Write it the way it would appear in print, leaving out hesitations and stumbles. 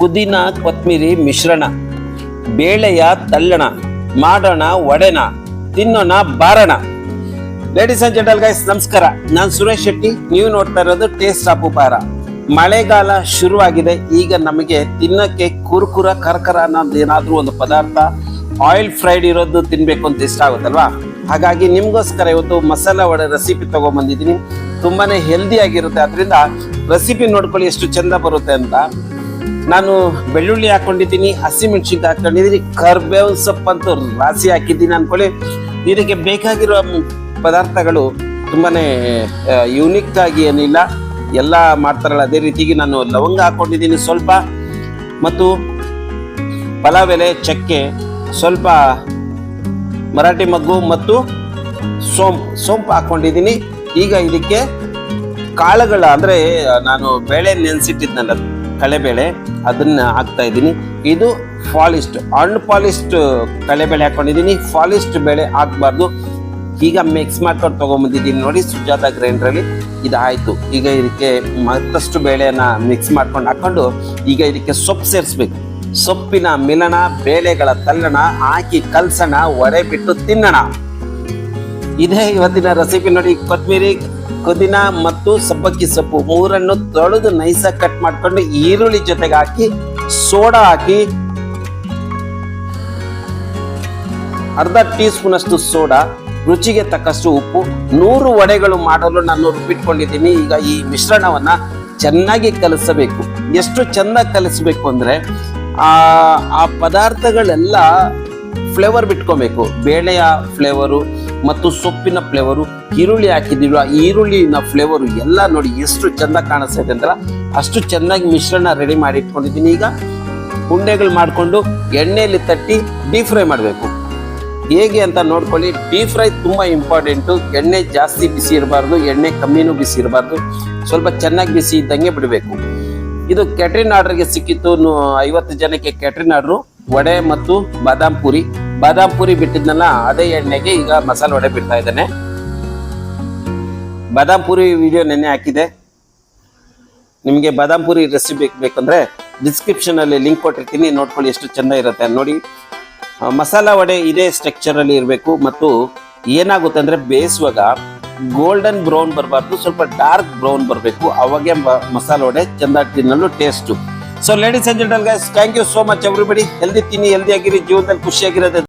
ಪುದೀನ ಕೊತ್ತಂಬರಿ ಮಿಶ್ರಣ, ಬೇಳೆಯ ತಲ್ಲಣ, ಮಾಡೋಣ ಒಡೆನ, ತಿನ್ನೋಣ ಬಾರಣ. ಲೇಡೀಸ್ ಅಂಡ್ ಜೆಂಟಲ್ ಗೈಸ್, ನಮಸ್ಕಾರ. ನಾನು ಸುರೇಶ್ ಶೆಟ್ಟಿ. ನೀವು ನೋಡ್ತಾ ಇರೋದು ಟೇಸ್ಟ್ ಆಫ್ ಉಪಹಾರ. ಮಳೆಗಾಲ ಶುರುವಾಗಿದೆ. ಈಗ ನಮಗೆ ತಿನ್ನಕ್ಕೆ ಕುರುಕುರ ಕರ್ಕರ ಅನ್ನೋದು ಏನಾದ್ರೂ ಒಂದು ಪದಾರ್ಥ ಆಯಿಲ್ ಫ್ರೈಡ್ ಇರೋದು ತಿನ್ಬೇಕು ಅಂತ ಇಷ್ಟ ಆಗುತ್ತಲ್ವಾ. ಹಾಗಾಗಿ ನಿಮ್ಗೋಸ್ಕರ ಇವತ್ತು ಮಸಾಲ ವಡೆ ರೆಸಿಪಿ ತಗೊಂಡ್ಬಂದಿದ್ದೀನಿ. ತುಂಬಾನೇ ಹೆಲ್ದಿ ಆಗಿರುತ್ತೆ. ಅದರಿಂದ ರೆಸಿಪಿ ನೋಡ್ಕೊಳ್ಳಿ ಎಷ್ಟು ಚಂದ ಬರುತ್ತೆ ಅಂತ. ನಾನು ಬೆಳ್ಳುಳ್ಳಿ ಹಾಕೊಂಡಿದ್ದೀನಿ, ಹಸಿಮೆಣಸಿನ್ಕಾಯಿ ಹಾಕೊಂಡಿದ್ದೀನಿ, ಕರ್ಬೇವಿನ ಸೊಪ್ಪಂತೂ ರಾಸಿ ಹಾಕಿದ್ದೀನಿ ಅನ್ಕೊಳ್ಳಿ. ಇದಕ್ಕೆ ಬೇಕಾಗಿರೋ ಪದಾರ್ಥಗಳು ತುಂಬಾನೇ ಯೂನಿಕ್ ಆಗಿ ಏನಿಲ್ಲ, ಎಲ್ಲ ಮಾಡ್ತಾರಲ್ಲ ಅದೇ ರೀತಿಗೆ ನಾನು ಲವಂಗ ಹಾಕೊಂಡಿದ್ದೀನಿ ಸ್ವಲ್ಪ, ಮತ್ತು ಪಲಾವ್ ಎಲೆ, ಚಕ್ಕೆ, ಸ್ವಲ್ಪ ಮರಾಠಿ ಮಗ್ಗು ಮತ್ತು ಸೋಂಪು ಹಾಕೊಂಡಿದ್ದೀನಿ. ಈಗ ಇದಕ್ಕೆ ಕಾಳುಗಳ ಅಂದ್ರೆ ನಾನು ಬೇಳೆ ನೆನೆಸಿಟ್ಟಿದ್ನಲ್ಲ ಕಳೆಬೇಳೆ, ಅದನ್ನ ಹಾಕ್ತಾ ಇದ್ದೀನಿ. ಇದು ಪಾಲಿಸ್ಟ್, ಅನ್ಪಾಲಿಸ್ಟ್ ಕಳೆಬೇಳೆ ಹಾಕೊಂಡಿದ್ದೀನಿ. ಪಾಲಿಸ್ಟ್ ಬೇಳೆ ಹಾಕ್ಬಾರ್ದು. ಈಗ ಮಿಕ್ಸ್ ಮಾಡ್ಕೊಂಡು ತಗೊಂಡ್ಬಂದಿದ್ದೀನಿ ನೋಡಿ, ಸುಜಾತ ಗ್ರೈಂಡ್ರಲ್ಲಿ. ಇದಾಯ್ತು. ಈಗ ಇದಕ್ಕೆ ಮತ್ತಷ್ಟು ಬೇಳೆಯನ್ನ ಮಿಕ್ಸ್ ಮಾಡ್ಕೊಂಡು ಹಾಕೊಂಡು ಈಗ ಇದಕ್ಕೆ ಸೊಪ್ಪು ಸೇರಿಸ್ಬೇಕು. ಸೊಪ್ಪಿನ ಮಿಲನ, ಬೇಳೆಗಳ ತಲ್ಲಣ ಹಾಕಿ ಕಲ್ಸಣ, ಒಡೆ ಬಿಟ್ಟು ತಿನ್ನೋಣ. ಇದೇ ಇವತ್ತಿನ ರೆಸಿಪಿ ನೋಡಿ. ಕೊತ್ತಂಬರಿ, ಪುದೀನ ಮತ್ತು ಸಬ್ಬಕ್ಕಿ ಸೊಪ್ಪು ಮೂರನ್ನು ತೊಳೆದು ನೈಸಾಗಿ ಕಟ್ ಮಾಡ್ಕೊಂಡು ಈರುಳ್ಳಿ ಜೊತೆಗೆ ಹಾಕಿ, ಸೋಡಾ ಹಾಕಿ, ಅರ್ಧ ಟೀ ಸ್ಪೂನ್ ಅಷ್ಟು ಸೋಡಾ, ರುಚಿಗೆ ತಕ್ಕಷ್ಟು ಉಪ್ಪು, 100 ವಡೆಗಳು ಮಾಡಲು ನಾನು ರುಬ್ಬಿಟ್ಕೊಂಡಿದ್ದೀನಿ. ಈಗ ಈ ಮಿಶ್ರಣವನ್ನ ಚೆನ್ನಾಗಿ ಕಲಿಸಬೇಕು. ಎಷ್ಟು ಚೆನ್ನಾಗಿ ಕಲಿಸಬೇಕು ಅಂದ್ರೆ ಆ ಪದಾರ್ಥಗಳೆಲ್ಲ ಫ್ಲೇವರ್ ಬಿಟ್ಕೊಬೇಕು. ಬೇಳೆಯ ಫ್ಲೇವರು ಮತ್ತು ಸೊಪ್ಪಿನ ಫ್ಲೇವರು, ಈರುಳ್ಳಿ ಹಾಕಿದ್ದೀವಿ, ಈರುಳ್ಳಿನ ಫ್ಲೇವರು ಎಲ್ಲ ನೋಡಿ ಎಷ್ಟು ಚೆಂದ ಕಾಣಿಸ್ತೈತೆ ಅಂತ. ಅಷ್ಟು ಚೆನ್ನಾಗಿ ಮಿಶ್ರಣ ರೆಡಿ ಮಾಡಿ ಇಟ್ಕೊಂಡಿದ್ದೀನಿ. ಈಗ ಉಂಡೆಗಳು ಮಾಡಿಕೊಂಡು ಎಣ್ಣೆಯಲ್ಲಿ ತಟ್ಟಿ ಡೀಪ್ ಫ್ರೈ ಮಾಡಬೇಕು. ಹೇಗೆ ಅಂತ ನೋಡ್ಕೊಳ್ಳಿ. ಡೀಪ್ ಫ್ರೈ ತುಂಬಾ ಇಂಪಾರ್ಟೆಂಟು. ಎಣ್ಣೆ ಜಾಸ್ತಿ ಬಿಸಿ ಇರಬಾರ್ದು, ಎಣ್ಣೆ ಕಮ್ಮಿನೂ ಬಿಸಿ ಇರಬಾರ್ದು, ಸ್ವಲ್ಪ ಚೆನ್ನಾಗಿ ಬಿಸಿ ಇದ್ದಂಗೆ ಬಿಡಬೇಕು. ಇದು ಕ್ಯಾಟ್ರಿನ್ ಆರ್ಡರ್ಗೆ ಸಿಕ್ಕಿತ್ತು. 50 ಜನಕ್ಕೆ ಕ್ಯಾಟ್ರಿನ್ ಆರ್ಡ್ರು. ವಡೆ ಮತ್ತು ಬಾದಾಮ್ ಪೂರಿ ಬಿಟ್ಟಿದ್ನಲ್ಲ, ಅದೇ ಎಣ್ಣೆಗೆ ಈಗ ಮಸಾಲೆ ವಡೆ ಬಿಡ್ತಾ ಇದ್ದೇನೆ. ಬಾದಾಮ್ ಪೂರಿ ವಿಡಿಯೋ ನೆನ್ನೆ ಹಾಕಿದೆ. ನಿಮಗೆ ಬಾದಾಮ್ ಪೂರಿ ರೆಸಿಪಿ ಬೇಕಂದ್ರೆ ಡಿಸ್ಕ್ರಿಪ್ಷನ್ ಅಲ್ಲಿ ಲಿಂಕ್ ಕೊಟ್ಟಿರ್ತೀನಿ, ನೋಡ್ಕೊಳ್ಳಿ ಎಷ್ಟು ಚೆಂದ ಇರುತ್ತೆ ನೋಡಿ. ಮಸಾಲ ವಡೆ ಇದೇ ಸ್ಟ್ರಕ್ಚರ್ ಅಲ್ಲಿ ಇರಬೇಕು. ಮತ್ತು ಏನಾಗುತ್ತೆ ಅಂದ್ರೆ ಬೇಯಿಸುವಾಗ ಗೋಲ್ಡನ್ ಬ್ರೌನ್ ಬರಬಾರ್ದು, ಸ್ವಲ್ಪ ಡಾರ್ಕ್ ಬ್ರೌನ್ ಬರಬೇಕು. ಅವಾಗೆ ಮಸಾಲ ವಡೆ ಚೆಂದ ತಿನ್ನಲು taste. So ladies and gentle guys, thank you so much everybody. Healthy ತಿನ್ನಿ, ಹೆಲ್ದಿ ಆಗಿರಿ, ಜೀವನದಲ್ಲಿ ಖುಷಿಯಾಗಿರೋದು.